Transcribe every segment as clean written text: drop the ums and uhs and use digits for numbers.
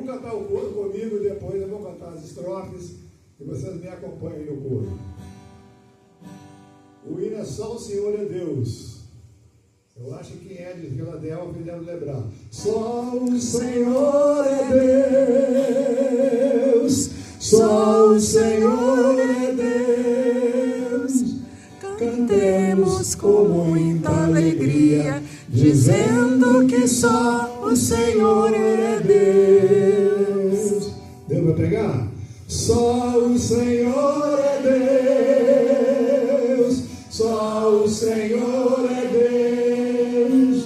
Vamos cantar o coro comigo e depois eu vou cantar as estrofes e vocês me acompanhem no coro. O hino é Só o Senhor é Deus. Eu acho que quem é de Filadélfia deve lembrar. Só o Senhor é Deus, só o Senhor é Deus. Cantemos com muita alegria, dizendo que só o Senhor é Deus. Deu para pegar? Só o Senhor é Deus, só o Senhor é Deus.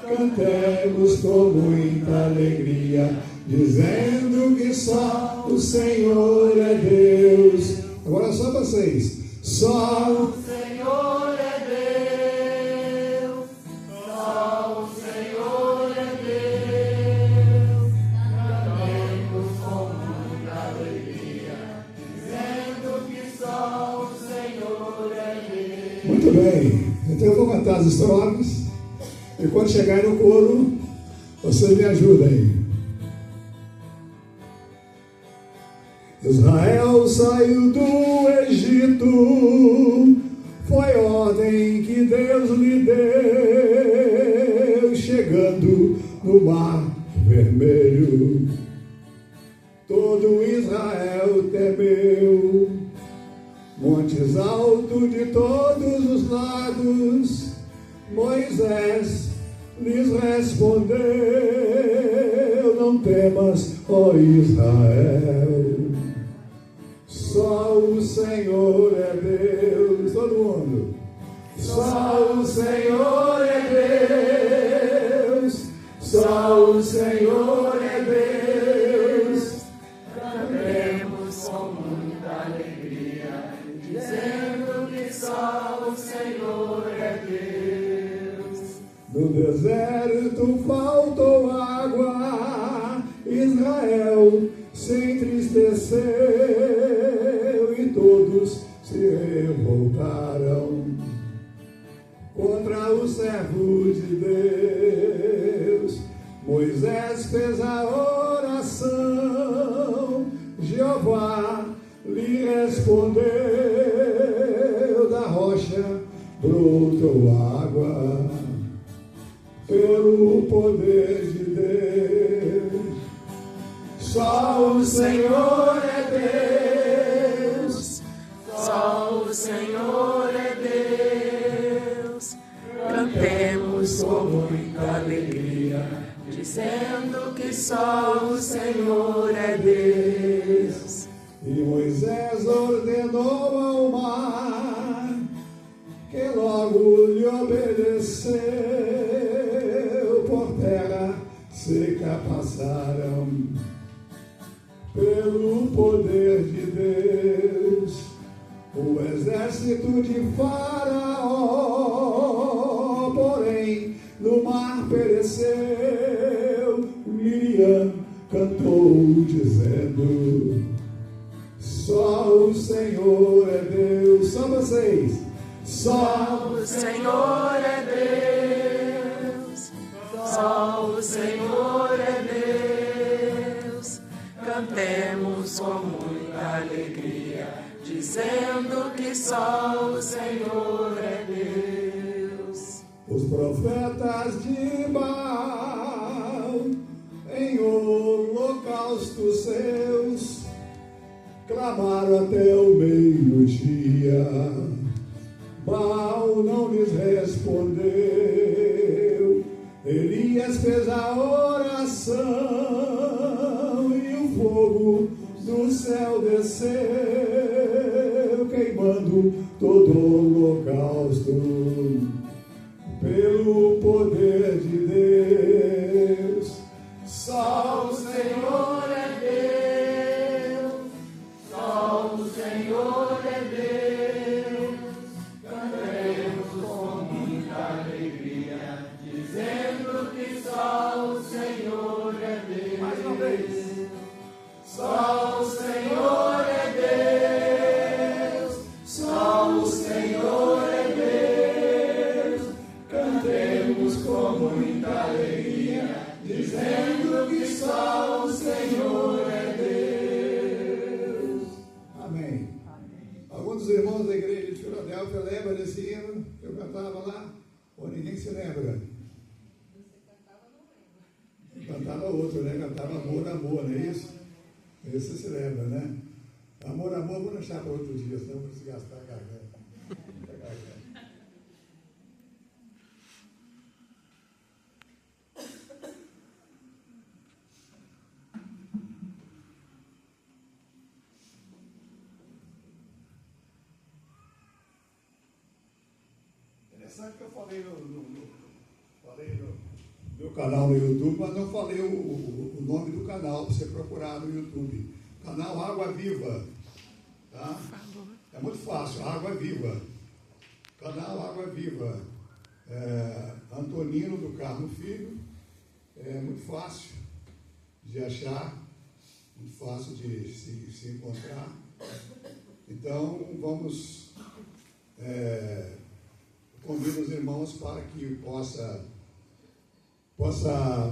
Cantemos com muita alegria, dizendo que só o Senhor é Deus. Agora só vocês. Só o Senhor é Deus, só o Senhor é Deus. Cantemos com muita alegria, dizendo que só o Senhor é Deus. Muito bem, então eu vou cantar as estrofes e quando chegar no coro, vocês me ajudem. Israel saiu do Egito, foi ordem que Deus lhe deu, chegando no Mar Vermelho. Todo Israel temeu, montes altos de todos os lados, Moisés lhes respondeu: não temas, ó Israel, só o Senhor é Deus. Todo mundo. Só o Senhor é Deus, só o Senhor é Deus. Cantemos com muita alegria, dizendo que só o Senhor é Deus. No deserto faltou água, Israel se entristeceu e todos se revoltaram contra os servos de Deus. Moisés fez a oração, Jeová lhe respondeu, da rocha brotou água pelo poder de Deus. Só o Senhor é Deus, só o Senhor é Deus. Cantemos com muita alegria, dizendo que só o Senhor é Deus. E Moisés ordenou ao mar, que logo lhe obedeceu, por terra seca passaram pelo poder de Deus. O exército de Faraó, porém, no mar pereceu. Miriam cantou dizendo: só o Senhor é Deus. Só vocês. Só o Senhor é Deus, só o Senhor é Deus. Cantemos com muita alegria, dizendo que só o Senhor é Deus. Os profetas de Baal, em holocaustos seus, clamaram até o meio-dia. Baal não lhes respondeu. Elias fez a oração e o fogo do céu desceu, queimando todo o holocausto pelo poder de Deus. Só o Senhor é Deus, só o Senhor é Deus. Cantemos com muita alegria, dizendo que só o Senhor é Deus. Mais uma vez. Só o Senhor é Deus, só o Senhor é Deus. Cantemos com muita alegria, dizendo que só o Senhor Delphi lembra desse hino? Eu cantava lá? Ou ninguém se lembra? Você cantava, não lembro. Cantava outro, né? Cantava Amor, Amor, não é isso? Esse você se lembra, né? Amor, Amor, vou deixar para outro dia, senão vou se gastar a garganta. Interessante que eu falei no meu canal no YouTube, mas não falei o nome do canal para você procurar no YouTube. Canal Água Viva. Tá? É muito fácil, Água Viva. Canal Água Viva. Antonino do Carmo Filho. É muito fácil de achar, muito fácil de se encontrar. Então, vamos convido os irmãos para que possa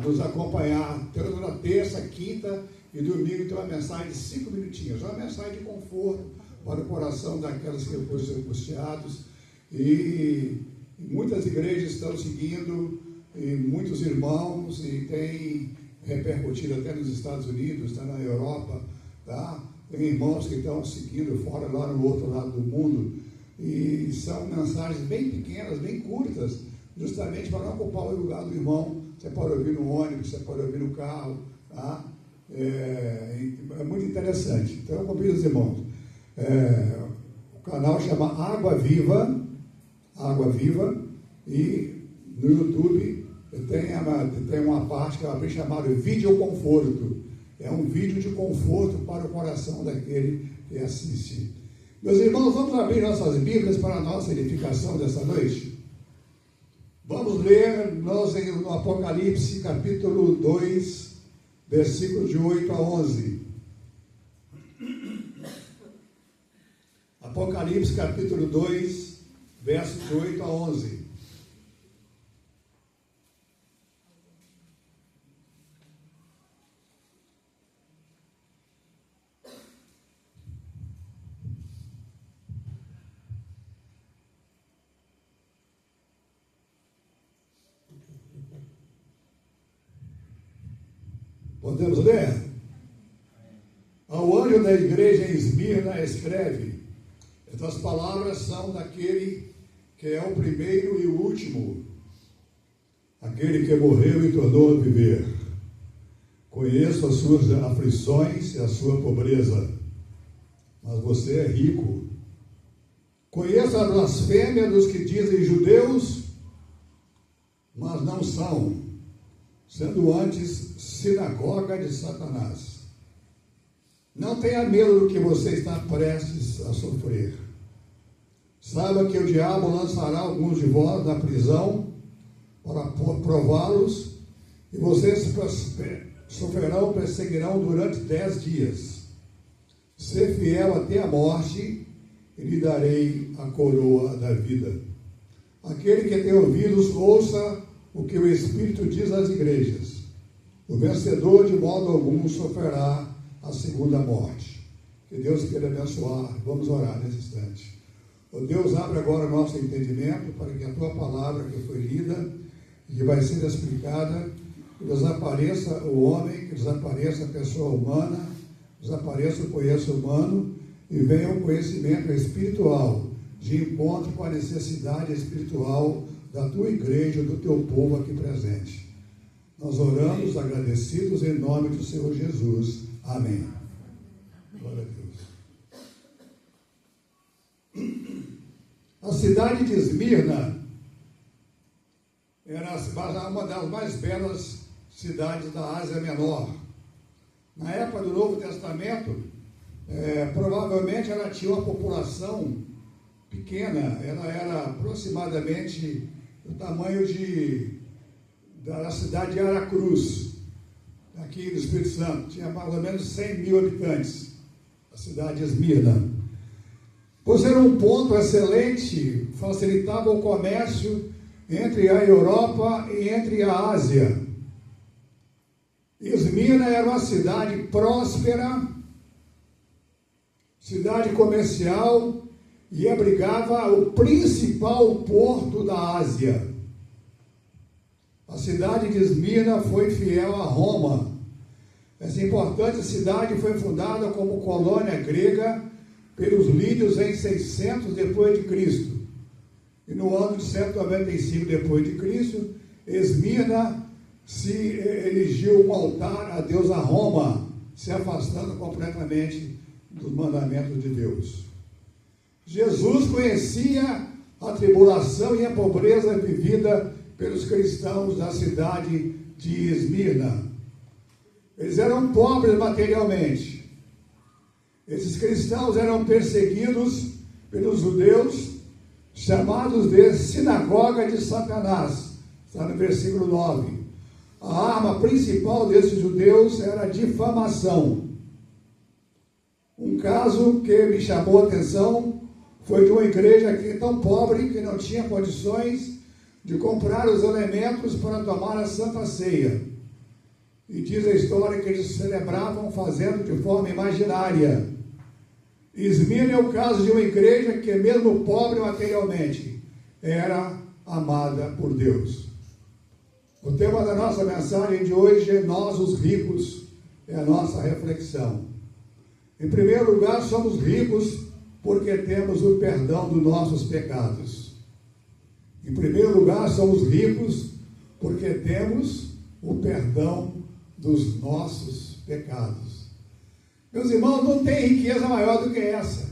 nos acompanhar tanto na terça, quinta e domingo. Tem uma mensagem de 5 minutinhos, uma mensagem de conforto para o coração daquelas que depois são angustiados. E muitas igrejas estão seguindo, e muitos irmãos, e tem repercutido até nos Estados Unidos, está na Europa, tá? Tem irmãos que estão seguindo fora, lá no outro lado do mundo, e são mensagens bem pequenas, bem curtas, justamente para não ocupar o lugar do irmão. Você pode ouvir no ônibus, você pode ouvir no carro, tá? É muito interessante. Então eu convido os irmãos. O canal chama Água Viva, e no YouTube tem uma parte que é chamada Vídeo Conforto. É um vídeo de conforto para o coração daquele que assiste. Meus irmãos, vamos abrir nossas Bíblias para a nossa edificação dessa noite? Vamos ler no Apocalipse, capítulo 2, versículos de 8 a 11. Apocalipse, capítulo 2, versos de 8 a 11. Podemos ler? Ao anjo da igreja em Esmirna escreve: estas palavras são daquele que é o primeiro e o último, aquele que morreu e tornou a viver. Conheço as suas aflições e a sua pobreza, mas você é rico. Conheço a blasfêmia dos que dizem judeus, mas não são, sendo antes sinagoga de Satanás. Não tenha medo do que você está prestes a sofrer. Saiba que o diabo lançará alguns de vós na prisão para prová-los, e vocês perseguirão durante 10 dias. Ser fiel até a morte, e lhe darei a coroa da vida. Aquele que tem ouvidos, ouça o que o Espírito diz às igrejas. O vencedor de modo algum sofrerá a segunda morte. Que Deus queira abençoar. Vamos orar nesse instante. Oh Deus, abre agora o nosso entendimento para que a tua palavra que foi lida e que vai ser explicada, que desapareça o homem, que desapareça a pessoa humana, desapareça o conhecimento humano e venha o conhecimento espiritual de encontro com a necessidade espiritual da tua igreja, do teu povo aqui presente. Nós oramos agradecidos em nome do Senhor Jesus. Amém. Glória a Deus. A cidade de Esmirna era uma das mais belas cidades da Ásia Menor. Na época do Novo Testamento, provavelmente ela tinha uma população pequena. Ela era aproximadamente do tamanho da cidade de Aracruz, aqui do Espírito Santo. Tinha mais ou menos 100 mil habitantes, a cidade de Esmirna. Por ser um ponto excelente, facilitava o comércio entre a Europa e entre a Ásia. Esmirna era uma cidade próspera, cidade comercial, e abrigava o principal porto da Ásia. A cidade de Esmirna foi fiel a Roma. Essa importante cidade foi fundada como colônia grega pelos lídios em 600 depois de Cristo. E no ano de 195 depois de Cristo, Esmirna se erigiu um altar a deusa Roma, se afastando completamente dos mandamentos de Deus. Jesus conhecia a tribulação e a pobreza vivida pelos cristãos da cidade de Esmirna. Eles eram pobres materialmente. Esses cristãos eram perseguidos pelos judeus, chamados de sinagoga de Satanás. Está no versículo 9. A arma principal desses judeus era a difamação. Um caso que me chamou a atenção foi de uma igreja que tão pobre que não tinha condições de comprar os elementos para tomar a Santa Ceia. E diz a história que eles celebravam fazendo de forma imaginária. Esmirna é o caso de uma igreja que, mesmo pobre materialmente, era amada por Deus. O tema da nossa mensagem de hoje é Nós os ricos, é a nossa reflexão. Em primeiro lugar, somos ricos porque temos o perdão dos nossos pecados. Em primeiro lugar, somos ricos porque temos o perdão dos nossos pecados. Meus irmãos, não tem riqueza maior do que essa.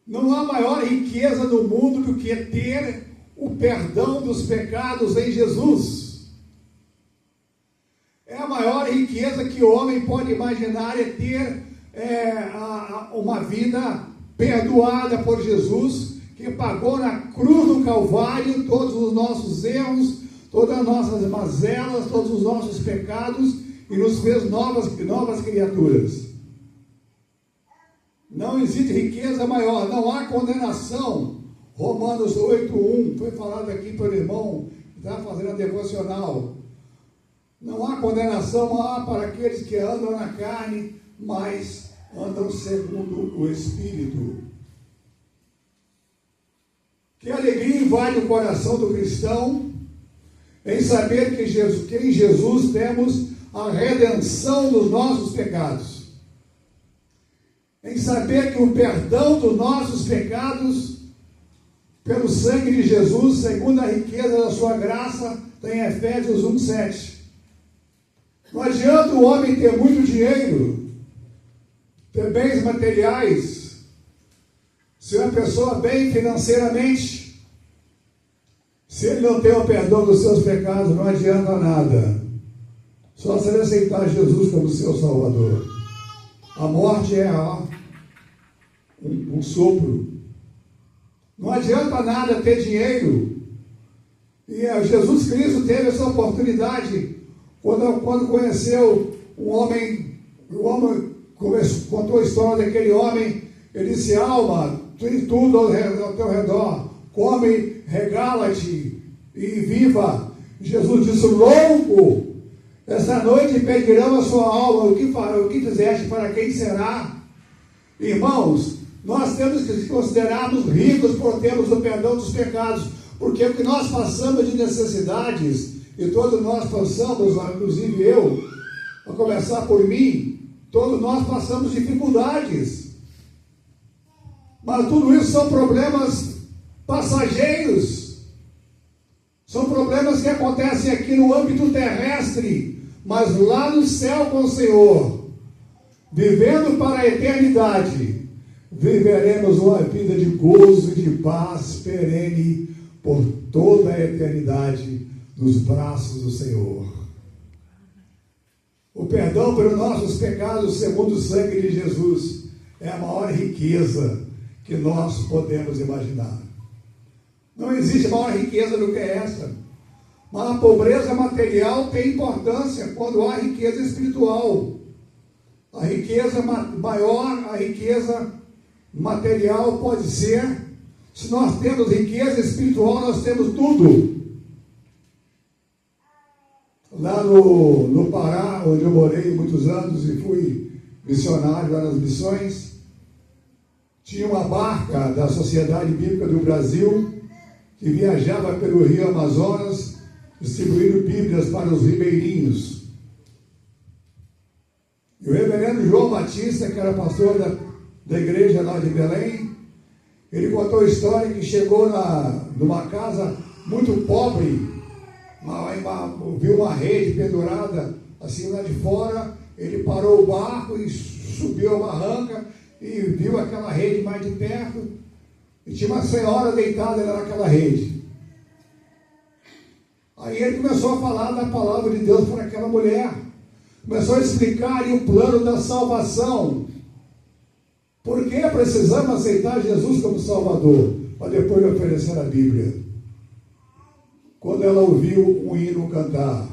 Não há maior riqueza no mundo do que ter o perdão dos pecados em Jesus. É a maior riqueza que o homem pode imaginar, é ter uma vida perdoada por Jesus, que pagou na cruz do Calvário todos os nossos erros, todas as nossas mazelas, todos os nossos pecados, e nos fez novas criaturas. Não existe riqueza maior, não há condenação. Romanos 8:1, foi falado aqui pelo irmão que está fazendo a devocional. Não há condenação para aqueles que andam na carne, mas andam segundo o Espírito. Que alegria invade o coração do cristão em saber que em Jesus temos a redenção dos nossos pecados. Em saber que o perdão dos nossos pecados, pelo sangue de Jesus, segundo a riqueza da sua graça, está em Efésios 1:7. Não adianta o homem ter muito dinheiro, ter bens materiais, ser uma pessoa bem financeiramente, se ele não tem o perdão dos seus pecados, não adianta nada. Só se ele aceitar Jesus como seu Salvador. A morte é um sopro. Não adianta nada ter dinheiro. E Jesus Cristo teve essa oportunidade quando conheceu um homem. O homem contou a história daquele homem. Ele disse: alma, tem tudo ao teu redor, come, regala-te e viva. Jesus disse: louco, essa noite pedirão a sua alma, o que fizeste, para quem será? Irmãos, nós temos que considerarmos ricos por termos o perdão dos pecados, porque o que nós passamos de necessidades, e todos nós passamos, inclusive eu, a começar por mim, todos nós passamos dificuldades. Mas tudo isso são problemas passageiros. São problemas que acontecem aqui no âmbito terrestre, mas lá no céu com o Senhor, vivendo para a eternidade, viveremos uma vida de gozo e de paz perene por toda a eternidade nos braços do Senhor. O perdão pelos nossos pecados, segundo o sangue de Jesus, é a maior riqueza que nós podemos imaginar. Não existe maior riqueza do que essa. Mas a pobreza material tem importância quando há riqueza espiritual. A riqueza maior, a riqueza material pode ser, se nós temos riqueza espiritual, nós temos tudo. Lá no Pará, onde eu morei muitos anos e fui missionário lá nas missões, Tinha uma barca da Sociedade Bíblica do Brasil que viajava pelo Rio Amazonas distribuindo Bíblias para os ribeirinhos. E o reverendo João Batista, que era pastor da igreja lá de Belém, ele contou a história que chegou numa casa muito pobre, viu uma rede pendurada assim lá de fora, ele parou o barco e subiu a barranca e viu aquela rede mais de perto, e tinha uma senhora deitada naquela rede. Aí ele começou a falar da palavra de Deus para aquela mulher, começou a explicar o plano da salvação. Por que precisamos aceitar Jesus como Salvador? Para depois oferecer a Bíblia. Quando ela ouviu um hino cantar,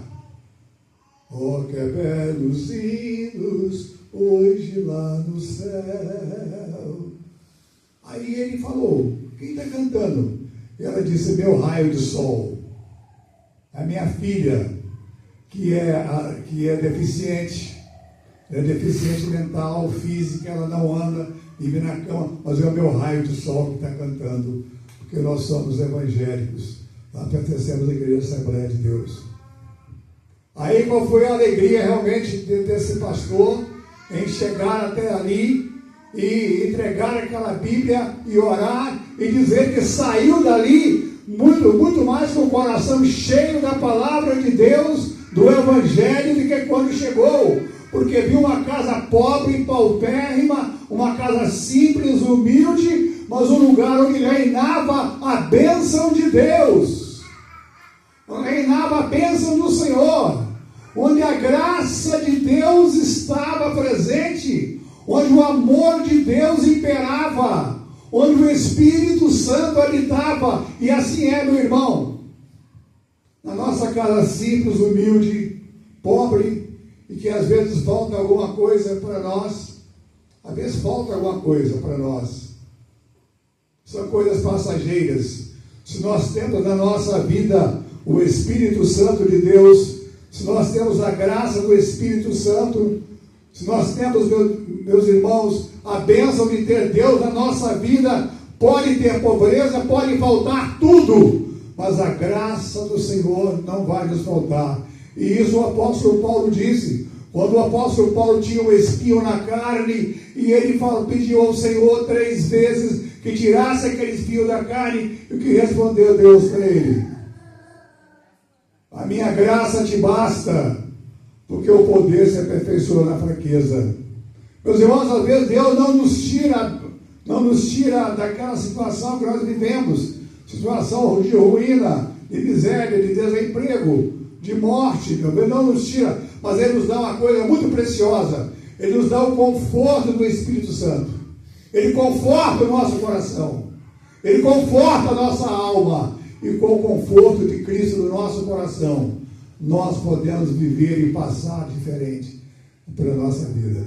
oh, que belos hinos hoje lá no céu. Aí ele falou, quem está cantando? E ela disse, meu raio de sol. A minha filha, que é deficiente mental, física, ela não anda, vive na cama, mas é o meu raio de sol que está cantando, porque nós somos evangélicos, nós pertencemos à Igreja Assembleia de Deus. Aí qual foi a alegria realmente desse pastor em chegar até ali e entregar aquela Bíblia e orar e dizer que saiu dali muito mais com o coração cheio da palavra de Deus, do Evangelho, do que quando chegou, porque viu uma casa pobre, paupérrima, uma casa simples, humilde, mas um lugar onde reinava a bênção de Deus, reinava a bênção do Senhor, onde a graça de Deus estava presente, onde o amor de Deus imperava, onde o Espírito Santo habitava. E assim é, meu irmão, na nossa casa simples, humilde, pobre, e que às vezes falta alguma coisa para nós, às vezes falta alguma coisa para nós, são coisas passageiras. Se nós temos na nossa vida o Espírito Santo de Deus, se nós temos a graça do Espírito Santo, se nós temos, meus irmãos, a bênção de ter Deus na nossa vida, pode ter pobreza, pode faltar tudo, mas a graça do Senhor não vai nos faltar. E isso o apóstolo Paulo disse, quando o apóstolo Paulo tinha um espinho na carne, e ele pediu ao Senhor 3 vezes que tirasse aquele espinho da carne, e o que respondeu Deus para ele? A minha graça te basta, porque o poder se aperfeiçoa na fraqueza. Meus irmãos, às vezes Deus não nos tira daquela situação que nós vivemos, situação de ruína, de miséria, de desemprego, de morte, meu Deus, não nos tira, mas Ele nos dá uma coisa muito preciosa, Ele nos dá o conforto do Espírito Santo, Ele conforta o nosso coração, Ele conforta a nossa alma, e com o conforto de Cristo no nosso coração, nós podemos viver e passar diferente pela nossa vida.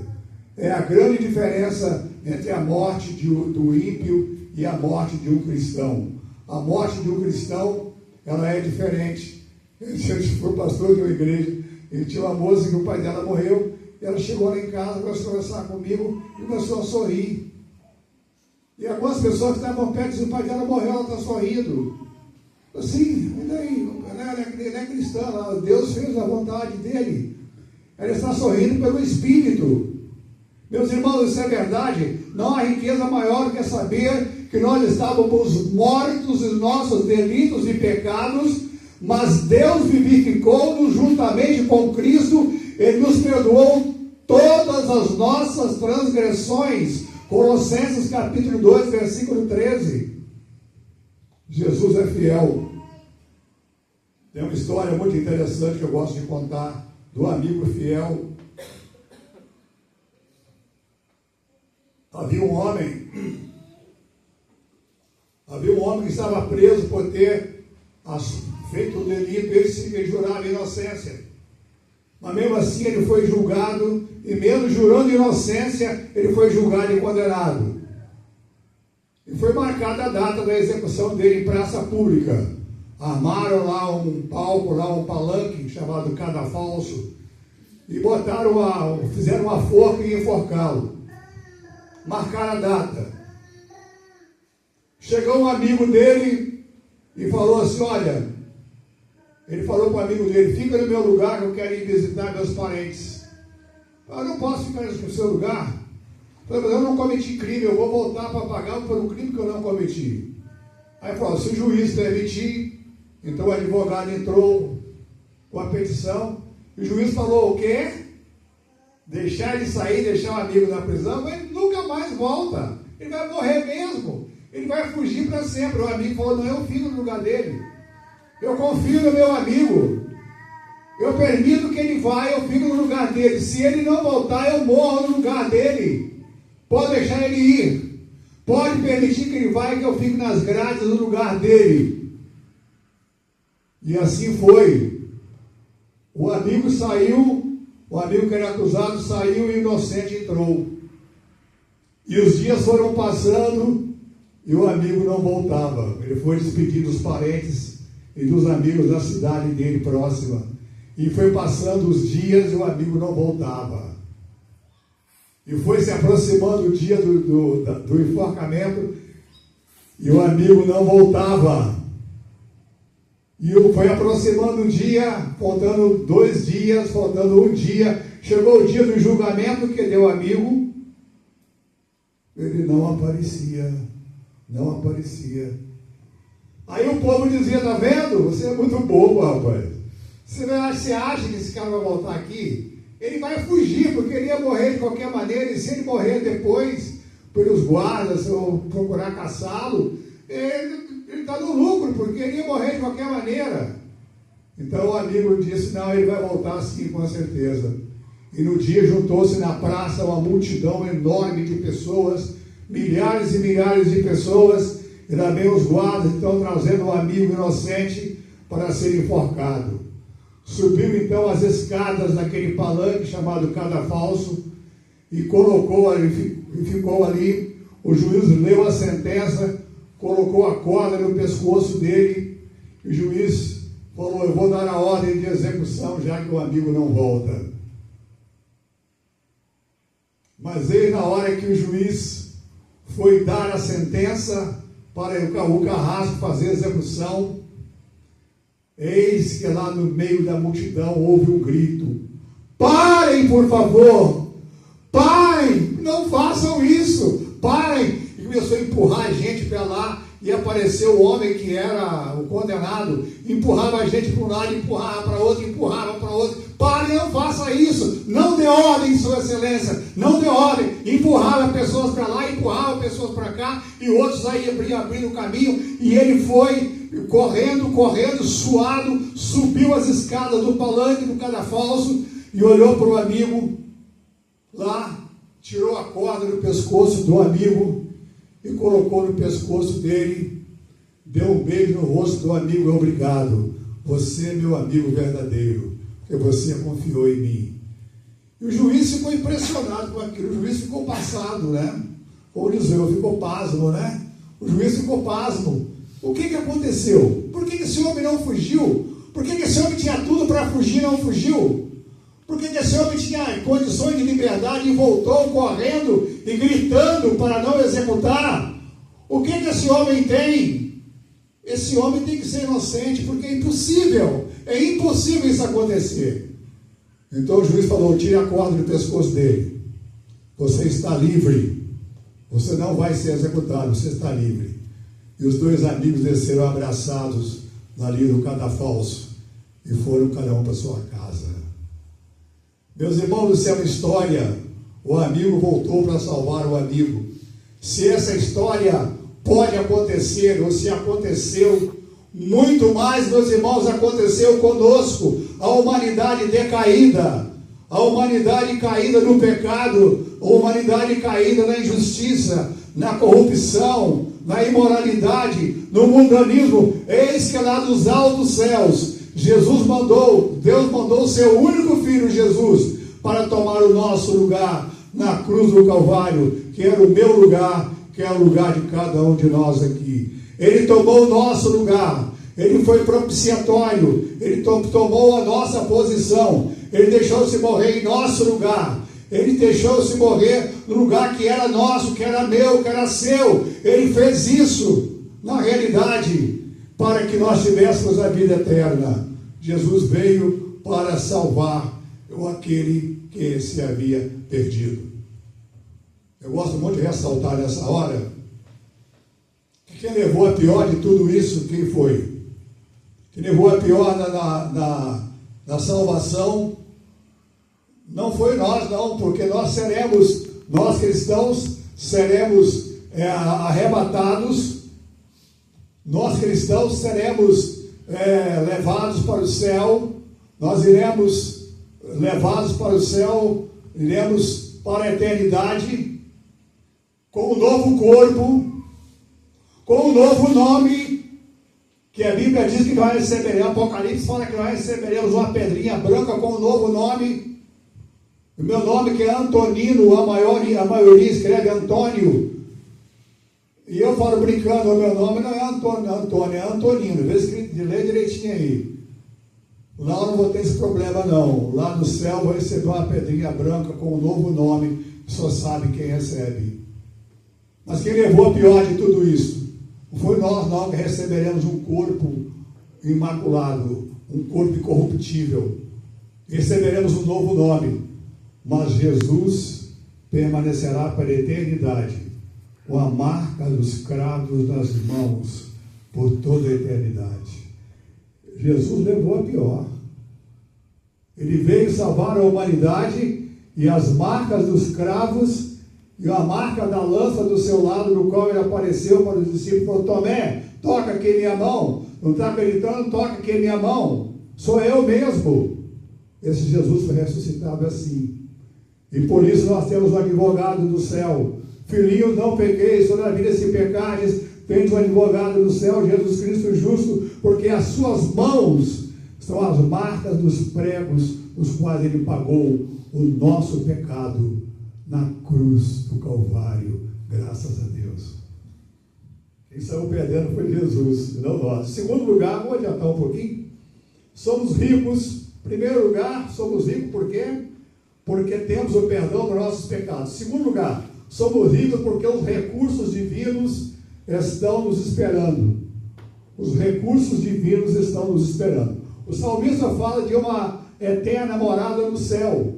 É a grande diferença entre a morte do ímpio e a morte de um cristão. A morte de um cristão, ela é diferente. Eu fui pastor de uma igreja, e tinha uma moça que o pai dela morreu, e ela chegou lá em casa, começou a conversar comigo, e começou a sorrir. E algumas pessoas que estavam perto diziam, o pai dela morreu, ela está sorrindo. Assim, e daí? Ela é cristã, Deus fez a vontade dele. Ela está sorrindo pelo Espírito. Meus irmãos, isso é verdade. Não há riqueza maior que saber que nós estávamos mortos em nossos delitos e pecados, mas Deus vivificou-nos juntamente com Cristo. Ele nos perdoou todas as nossas transgressões. Colossenses capítulo 2, versículo 13. Jesus é fiel. Tem uma história muito interessante que eu gosto de contar, do amigo fiel. Havia um homem que estava preso por ter feito um delito, ele jurava inocência. Mas mesmo assim ele foi julgado, e mesmo jurando inocência, ele foi julgado e condenado. E foi marcada a data da execução dele em praça pública. Armaram lá um palco, lá um palanque chamado cadafalso, e fizeram uma forca e enforcá-lo. Marcaram a data. Chegou um amigo dele e falou assim, olha, ele falou para o amigo dele, fica no meu lugar que eu quero ir visitar meus parentes. Eu não posso ficar no seu lugar. Eu não cometi crime, eu vou voltar para pagar por um crime que eu não cometi. Aí falou, se o juiz permitir, então o advogado entrou com a petição, e o juiz falou o quê? Deixar ele sair, deixar o amigo na prisão, mas ele nunca mais volta. Ele vai morrer mesmo. Ele vai fugir para sempre. O amigo falou, não, eu fico no lugar dele. Eu confio no meu amigo. Eu permito que ele vá, eu fico no lugar dele. Se ele não voltar, eu morro no lugar dele. Pode deixar ele ir. Pode permitir que ele vá e que eu fique nas grades no lugar dele. E assim foi. O amigo saiu, o amigo que era acusado saiu e o inocente entrou. E os dias foram passando e o amigo não voltava. Ele foi despedir dos parentes e dos amigos da cidade dele próxima. E foi passando os dias e o amigo não voltava. E foi se aproximando o dia do enforcamento e o amigo não voltava. E foi aproximando o dia, faltando 2 dias, faltando 1 dia. Chegou o dia do julgamento, que deu amigo. Ele não aparecia, não aparecia. Aí o povo dizia, está vendo? Você é muito bobo, rapaz. Você acha que esse cara vai voltar aqui? Ele vai fugir, porque ele ia morrer de qualquer maneira, e se ele morrer depois, pelos guardas, ou procurar caçá-lo, ele está no lucro, porque ele ia morrer de qualquer maneira. Então o amigo disse, não, ele vai voltar sim, com certeza. E no dia juntou-se na praça uma multidão enorme de pessoas, milhares e milhares de pessoas, e também os guardas estão trazendo um amigo inocente para ser enforcado. Subiu então as escadas daquele palanque chamado Cadafalso e colocou ali, e ficou ali. O juiz leu a sentença, colocou a corda no pescoço dele, e o juiz falou, eu vou dar a ordem de execução, já que o amigo não volta. Mas aí, na hora que o juiz foi dar a sentença para o carrasco fazer a execução, eis que lá no meio da multidão houve um grito, parem por favor, parem, não façam isso, parem. E começou a empurrar a gente para lá, e apareceu o homem que era o condenado, empurrava a gente para um lado, empurrava para outro, parem, não faça isso, não dê ordem, sua excelência, não dê ordem. Empurrava pessoas para lá, empurrava pessoas para cá, e outros aí abrindo o caminho, e ele foi correndo, suado, subiu as escadas do palanque do Cadafalso, e olhou para o amigo lá, tirou a corda do pescoço do amigo, e colocou no pescoço dele, deu um beijo no rosto do amigo, obrigado, você é meu amigo verdadeiro, porque você confiou em mim. E o juiz ficou impressionado com aquilo, o juiz ficou passado, né? Ou dizer, ficou pasmo, né? O juiz ficou pasmo. O que aconteceu? Por que esse homem não fugiu? Por que esse homem tinha tudo para fugir e não fugiu? Por que esse homem tinha condições de liberdade e voltou correndo e gritando para não executar? O que esse homem tem? Esse homem tem que ser inocente, porque é impossível isso acontecer. Então o juiz falou, tire a corda do pescoço dele. Você está livre. Você não vai ser executado, você está livre. E os 2 amigos desceram abraçados ali no Cadafalso e foram cada um para sua casa. Meus irmãos, isso é uma história. O amigo voltou para salvar o amigo. Se essa história pode acontecer, ou se aconteceu, muito mais, meus irmãos, aconteceu conosco. A humanidade decaída, a humanidade caída no pecado, a humanidade caída na injustiça, na corrupção, na imoralidade, no mundanismo. Eis que lá dos altos céus, Deus mandou o seu único filho, Jesus, para tomar o nosso lugar na cruz do Calvário, que era o meu lugar, que é o lugar de cada um de nós aqui. Ele tomou o nosso lugar, ele foi propiciatório, ele tomou a nossa posição, ele deixou-se morrer em nosso lugar, Ele deixou-se morrer no lugar que era nosso, que era meu, que era seu. Ele fez isso, na realidade, para que nós tivéssemos a vida eterna. Jesus veio para salvar aquele que se havia perdido. Eu gosto muito de ressaltar nessa hora que quem levou a pior de tudo isso, quem foi? Quem levou a pior na salvação não foi nós, não, porque nós cristãos seremos arrebatados, nós cristãos seremos levados para o céu, nós iremos levados para o céu, iremos para a eternidade, com um novo corpo, com um novo nome, que a Bíblia diz que nós receberemos, Apocalipse fala que nós receberemos uma pedrinha branca com um novo nome. O meu nome que é Antonino, a maioria escreve Antônio. E eu falo brincando, o meu nome não é Antônio, é Antonino. Vê escrito de ler direitinho aí. Lá eu não vou ter esse problema não. Lá no céu eu vou receber uma pedrinha branca com um novo nome, só sabe quem recebe. Mas quem levou a pior de tudo isso? Não foi nós não, que receberemos um corpo imaculado, um corpo incorruptível. Receberemos um novo nome. Mas Jesus permanecerá para a eternidade, com a marca dos cravos nas mãos, por toda a eternidade. Jesus levou a pior. Ele veio salvar a humanidade, e as marcas dos cravos, e a marca da lança do seu lado, no qual ele apareceu para os discípulos, falou: Tomé, toca aqui minha mão. Não está acreditando? Toca aqui minha mão. Sou eu mesmo. Esse Jesus foi ressuscitado assim. E por isso nós temos um advogado do céu. Filhinhos, não pequeis, toda a vida se pecardes, tende um advogado do céu, Jesus Cristo justo, porque as suas mãos são as marcas dos pregos, os quais ele pagou o nosso pecado na cruz do Calvário, graças a Deus. Quem saiu perdendo foi Jesus, não nós. Segundo lugar, vou adiantar um pouquinho, somos ricos. Primeiro lugar, somos ricos por quê? Porque temos o perdão dos nossos pecados. Segundo lugar, somos ricos porque os recursos divinos estão nos esperando. Os recursos divinos estão nos esperando. O salmista fala de uma eterna morada no céu.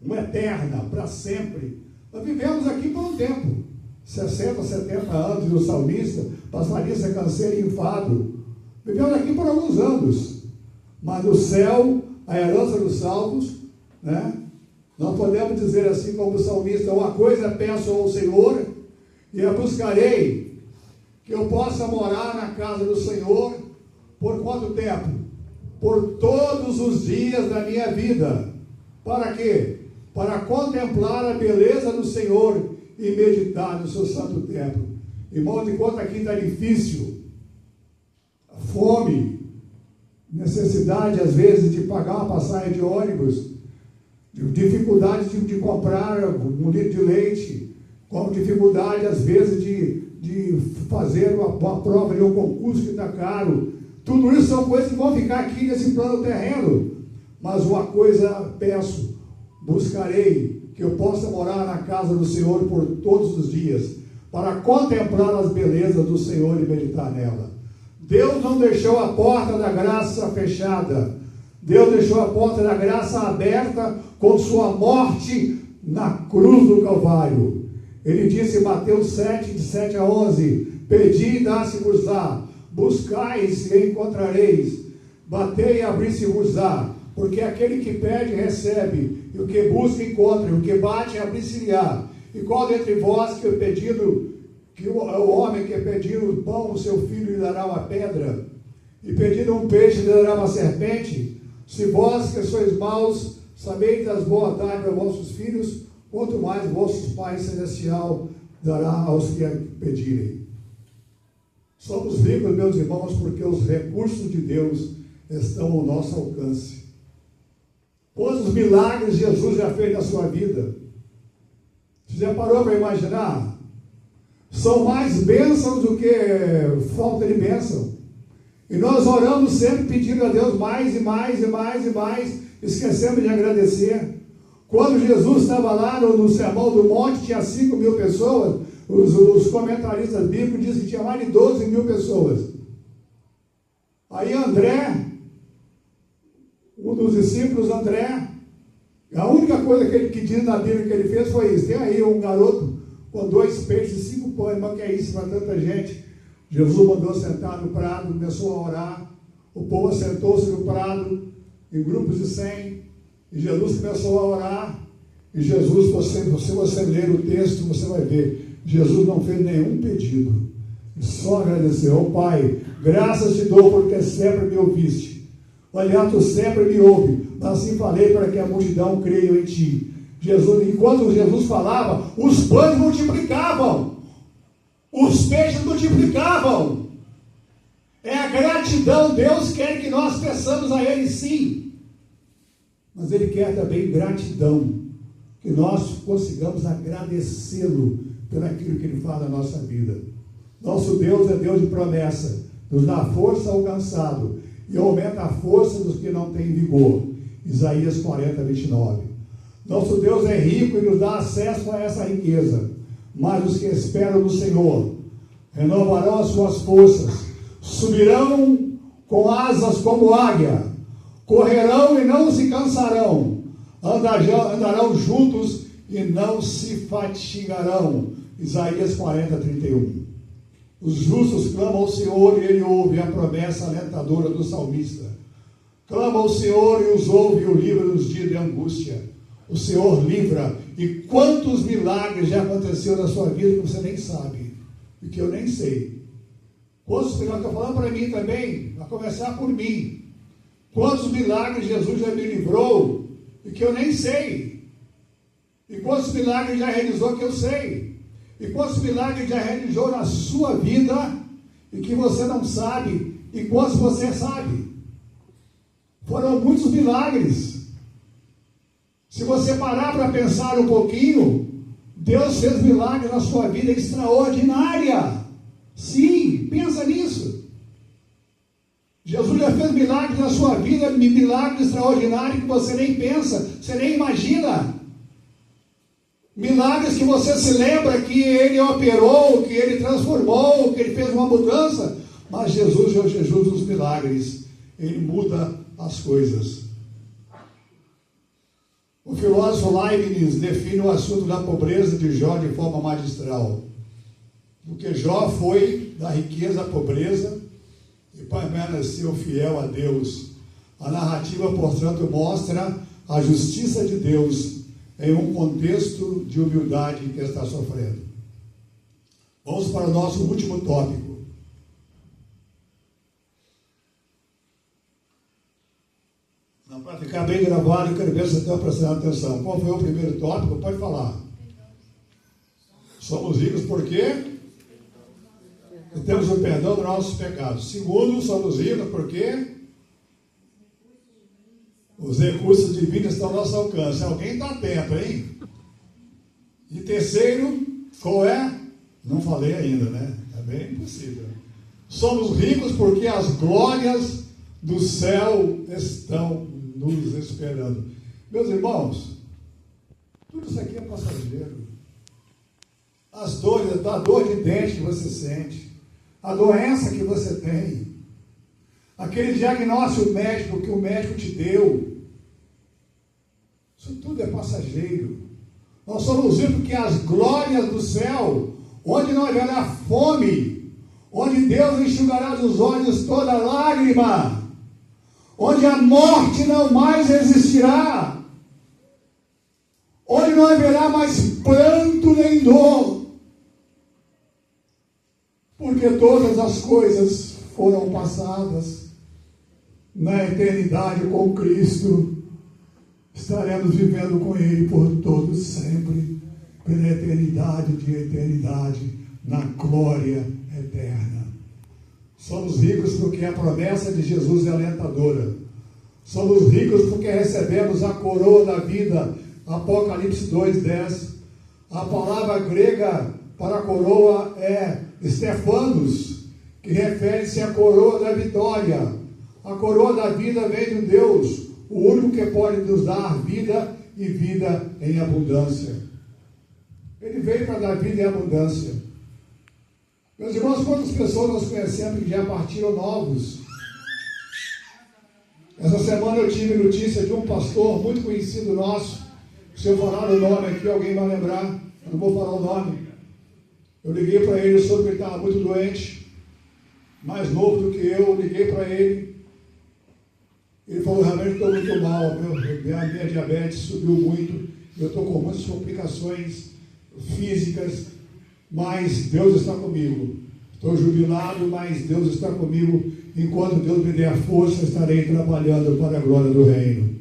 Uma eterna, para sempre. Nós vivemos aqui por um tempo. 60, 70 anos, e o salmista passaria essa canseira e enfado. Vivemos aqui por alguns anos. Mas no céu, a herança dos salvos, né? Nós podemos dizer assim como o salmista: uma coisa peço ao Senhor, e a buscarei, que eu possa morar na casa do Senhor, por quanto tempo? Por todos os dias da minha vida. Para quê? Para contemplar a beleza do Senhor e meditar no seu santo templo. Irmão, de quanto aqui está difícil, a fome, necessidade às vezes de pagar uma passagem de ônibus, dificuldade de comprar um litro de leite, com dificuldade às vezes de fazer uma prova de um concurso que está caro. Tudo isso são coisas que vão ficar aqui nesse plano terreno. Mas uma coisa peço: buscarei que eu possa morar na casa do Senhor por todos os dias, para contemplar as belezas do Senhor e meditar nela. Deus não deixou a porta da graça fechada. Deus deixou a porta da graça aberta com sua morte na cruz do Calvário. Ele disse em Mateus 7, de 7 a 11: Pedi e dá-se-vos-á, buscai e encontrareis, batei e abri-se-vos-á, porque aquele que pede recebe, e o que busca encontra, e o que bate abrir-se-lhe-á. E qual dentre vós que o homem que pedindo pão ao seu filho lhe dará uma pedra, e pedindo um peixe lhe dará uma serpente? Se vós que sois maus sabeis das boas dádivas aos vossos filhos, quanto mais vossos Pai Celestial dará aos que pedirem. Somos ricos, meus irmãos, porque os recursos de Deus estão ao nosso alcance. Quantos milagres Jesus já fez na sua vida? Você já parou para imaginar? São mais bênçãos do que falta de bênção. E nós oramos sempre pedindo a Deus mais e mais e mais e mais, esquecemos de agradecer. Quando Jesus estava lá no Sermão do Monte, tinha 5.000 pessoas. Os comentaristas bíblicos dizem que tinha mais de 12.000 pessoas. Aí André, um dos discípulos, André, a única coisa que diz na Bíblia que ele fez foi isso. Tem aí um garoto com 2 peixes e 5 pães, mas que é isso para tanta gente? Jesus mandou sentar no prado, começou a orar. O povo assentou-se no prado, em grupos de 100, e Jesus começou a orar. E Jesus, se você ler o texto, você vai ver, Jesus não fez nenhum pedido, só agradeceu. Oh, Pai, graças te dou porque sempre me ouviste. Olha, tu sempre me ouve, mas assim falei para que a multidão creia em ti. Jesus, enquanto Jesus falava, os pães multiplicavam, os peixes multiplicavam. É a gratidão. Deus quer que nós peçamos a Ele, sim, mas Ele quer também gratidão, que nós consigamos agradecê-lo por aquilo que Ele faz na nossa vida. Nosso Deus é Deus de promessa, nos dá força ao cansado e aumenta a força dos que não têm vigor. Isaías 40, 29. Nosso Deus é rico e nos dá acesso a essa riqueza, mas os que esperam no Senhor renovarão as suas forças, subirão com asas como águia, correrão e não se cansarão, andarão juntos e não se fatigarão. Isaías 40, 31. Os justos clamam ao Senhor e Ele ouve, a promessa alentadora do salmista. Clama ao Senhor e os ouve e o livra nos dias de angústia. O Senhor livra. E quantos milagres já aconteceram na sua vida que você nem sabe, e que eu nem sei. Quantos milagres, estou falando para mim também, vai começar por mim. Quantos milagres Jesus já me livrou e que eu nem sei. E quantos milagres já realizou que eu sei. E quantos milagres já realizou na sua vida e que você não sabe. E quantos você sabe. Foram muitos milagres. Se você parar para pensar um pouquinho, Deus fez milagres na sua vida extraordinária. Sim, pensa nisso. Jesus já fez milagres na sua vida, milagres extraordinários que você nem pensa, você nem imagina. Milagres que você se lembra que Ele operou, que Ele transformou, que Ele fez uma mudança. Mas Jesus é o Jesus dos milagres. Ele muda as coisas. O filósofo Leibniz define o assunto da pobreza de Jó de forma magistral. Porque Jó foi da riqueza à pobreza e permaneceu fiel a Deus. A narrativa, portanto, mostra a justiça de Deus em um contexto de humildade que está sofrendo. Vamos para o nosso último tópico. Para ficar bem gravado, eu quero ver se você está prestando atenção. Qual foi o primeiro tópico? Pode falar. Somos ricos por quê? E temos o perdão dos nossos pecados. Segundo, somos ricos porque os recursos divinos estão ao nosso alcance. Alguém está atento, hein? E terceiro, qual é? Não falei ainda, né? É bem impossível. Somos ricos porque as glórias do céu estão nos esperando. Meus irmãos, tudo isso aqui é passageiro. As dores, a dor de dente que você sente, a doença que você tem, aquele diagnóstico médico que o médico te deu, isso tudo é passageiro. Nós somos ricos porque as glórias do céu, onde não haverá fome, onde Deus enxugará dos olhos toda lágrima, onde a morte não mais existirá, onde não haverá mais pranto nem dor, porque todas as coisas foram passadas. Na eternidade com Cristo, estaremos vivendo com Ele por todos sempre, pela eternidade de eternidade, na glória eterna. Somos ricos porque a promessa de Jesus é alentadora. Somos ricos porque recebemos a coroa da vida. Apocalipse 2:10. A palavra grega para a coroa é Stefanos, que refere-se à coroa da vitória. A coroa da vida vem de Deus, o único que pode nos dar vida e vida em abundância. Ele veio para dar vida em abundância. Meus irmãos, quantas pessoas nós conhecemos que já partiram novos? Essa semana eu tive notícia de um pastor muito conhecido nosso. Se eu falar o nome aqui, alguém vai lembrar. Eu não vou falar o nome. Eu liguei para ele, soube que ele estava muito doente, mais novo do que eu liguei para ele. Ele falou, realmente estou muito mal, minha diabetes subiu muito, eu estou com muitas complicações físicas, mas Deus está comigo. Estou jubilado, mas Deus está comigo. Enquanto Deus me der a força, estarei trabalhando para a glória do reino.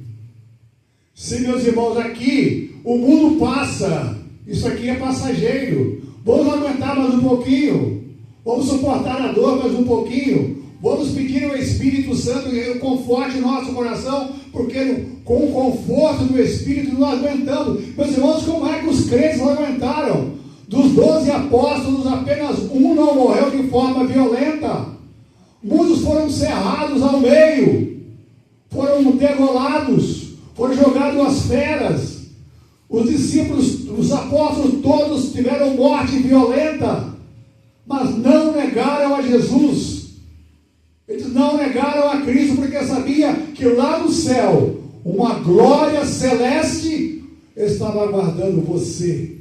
Sim, meus irmãos, aqui o mundo passa, isso aqui é passageiro. Vamos aguentar mais um pouquinho, vamos suportar a dor mais um pouquinho, vamos pedir ao Espírito Santo que Ele conforte nosso coração, porque com o conforto do Espírito nós aguentamos. Meus irmãos, como é que os crentes não aguentaram? Dos 12 apóstolos, apenas um não morreu de forma violenta. Muitos foram cerrados ao meio, foram degolados, foram jogados às feras. Os discípulos, os apóstolos todos tiveram morte violenta, mas não negaram a Jesus. Eles não negaram a Cristo, porque sabia que lá no céu, uma glória celeste estava aguardando você,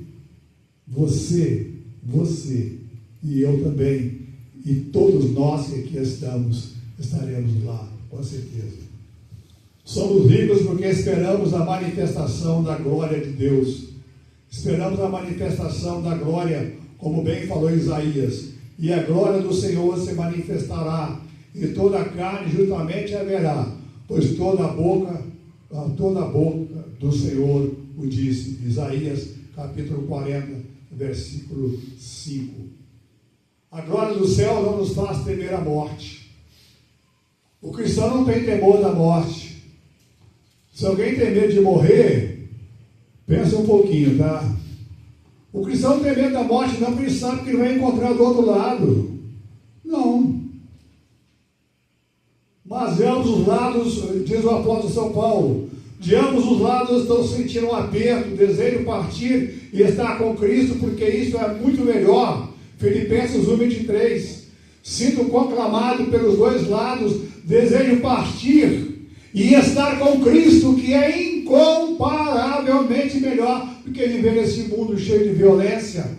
e eu também, e todos nós que aqui estamos, estaremos lá, com certeza. Somos ricos porque esperamos a manifestação da glória de Deus. Esperamos a manifestação da glória, como bem falou Isaías. E a glória do Senhor se manifestará, e toda a carne justamente haverá, pois toda a boca do Senhor o disse. Isaías capítulo 40, versículo 5. A glória do céu não nos faz temer a morte. O cristão não tem temor da morte. Se alguém tem medo de morrer, pensa um pouquinho, tá? O cristão não tem medo da morte não, porque ele sabe que ele vai encontrar do outro lado. Não. Mas de ambos os lados, diz o apóstolo São Paulo, de ambos os lados estão sentindo um aperto, desejo partir e estar com Cristo, porque isso é muito melhor. Filipenses 1:23. Sinto conclamado pelos dois lados, desejo partir e estar com Cristo, que é incomparavelmente melhor do que viver nesse mundo cheio de violência,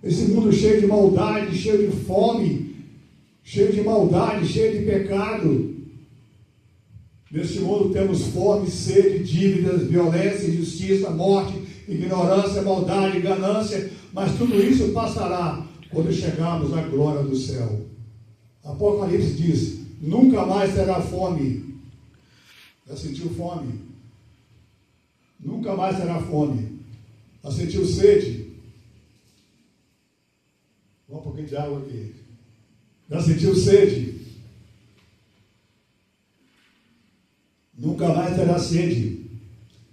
esse mundo cheio de maldade, cheio de fome, cheio de maldade, cheio de pecado. Neste mundo temos fome, sede, dívidas, violência, injustiça, morte, ignorância, maldade, ganância, mas tudo isso passará quando chegarmos à glória do céu. Apocalipse diz, nunca mais terá fome. Já sentiu fome? Nunca mais terá fome. Já sentiu sede? Vamos um pouquinho de água aqui. Já sentiu sede? Nunca mais terá sede.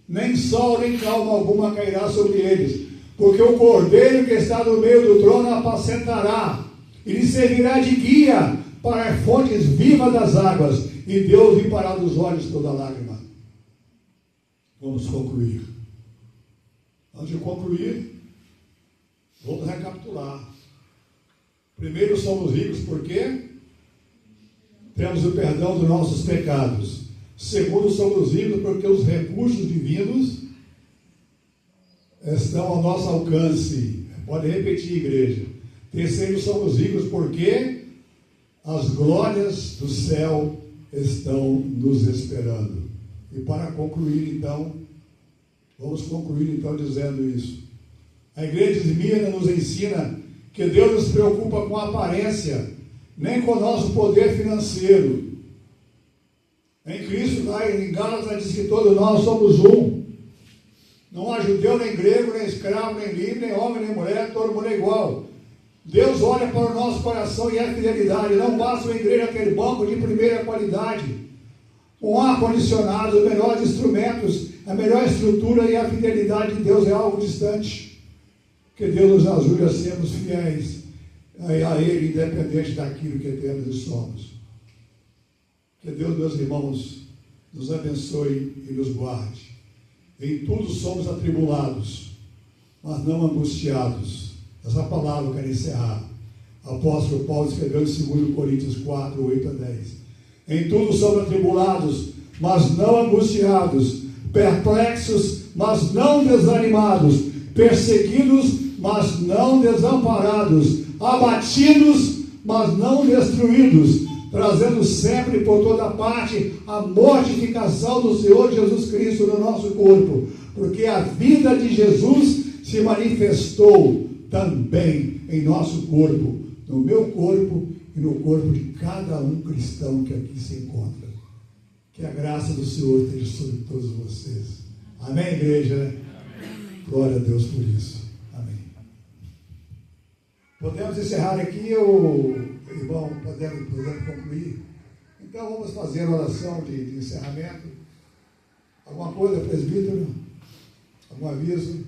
Nem sol, nem calma alguma cairá sobre eles, porque o Cordeiro que está no meio do trono apacentará, e lhe servirá de guia para as fontes vivas das águas, e Deus limpará dos olhos toda lágrima. Vamos concluir. Antes de concluir, vamos recapitular. Primeiro, somos ricos porque temos o perdão dos nossos pecados. Segundo, somos ricos porque os recursos divinos estão ao nosso alcance. Pode repetir, igreja. Terceiro, somos ricos porque as glórias do céu estão nos esperando. E para concluir, então, vamos concluir então dizendo isso. A igreja de Esmirna nos ensina que Deus não se preocupa com a aparência, nem com o nosso poder financeiro. Em Cristo, lá em Gálatas, diz que todos nós somos um. Não há judeu, nem grego, nem escravo, nem livre, nem homem, nem mulher, todo mundo é igual. Deus olha para o nosso coração e é fidelidade. Não basta uma igreja ter banco de primeira qualidade, com ar-condicionado, os melhores instrumentos, a melhor estrutura, e a fidelidade de Deus é algo distante. Que Deus nos ajude a sermos fiéis a Ele, independente daquilo que temos e somos. Que Deus, meus irmãos, nos abençoe e nos guarde. Em tudo somos atribulados, mas não angustiados. Essa palavra eu quero encerrar. O apóstolo Paulo escreveu em 2 Coríntios 4, 8 a 10. Em tudo somos atribulados, mas não angustiados, perplexos, mas não desanimados, perseguidos, mas não desamparados, abatidos, mas não destruídos, trazendo sempre por toda parte a mortificação do Senhor Jesus Cristo no nosso corpo, porque a vida de Jesus se manifestou também em nosso corpo, no meu corpo e no corpo de cada um cristão que aqui se encontra. Que a graça do Senhor esteja sobre todos vocês. Amém, igreja? Amém. Glória a Deus por isso. Amém. Podemos encerrar aqui, ou, irmão, podemos concluir? Então vamos fazer a oração de encerramento. Alguma coisa, presbítero? Algum aviso?